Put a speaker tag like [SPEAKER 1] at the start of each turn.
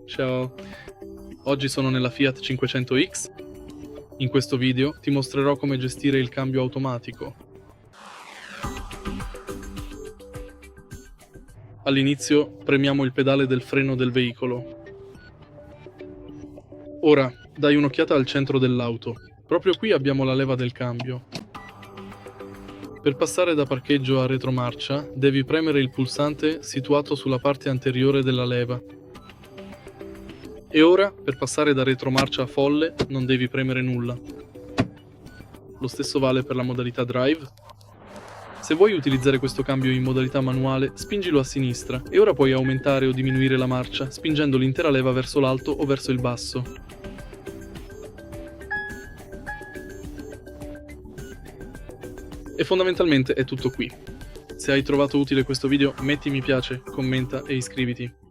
[SPEAKER 1] Ciao, oggi sono nella Fiat 500X. In questo video ti mostrerò come gestire il cambio automatico. All'inizio premiamo il pedale del freno del veicolo. Ora dai un'occhiata al centro dell'auto. Proprio qui abbiamo la leva del cambio. Per passare da parcheggio a retromarcia devi premere il pulsante situato sulla parte anteriore della leva. E ora, per passare da retromarcia a folle, non devi premere nulla. Lo stesso vale per la modalità drive. Se vuoi utilizzare questo cambio in modalità manuale, spingilo a sinistra e ora puoi aumentare o diminuire la marcia, spingendo l'intera leva verso l'alto o verso il basso. E fondamentalmente è tutto qui. Se hai trovato utile questo video, metti mi piace, commenta e iscriviti.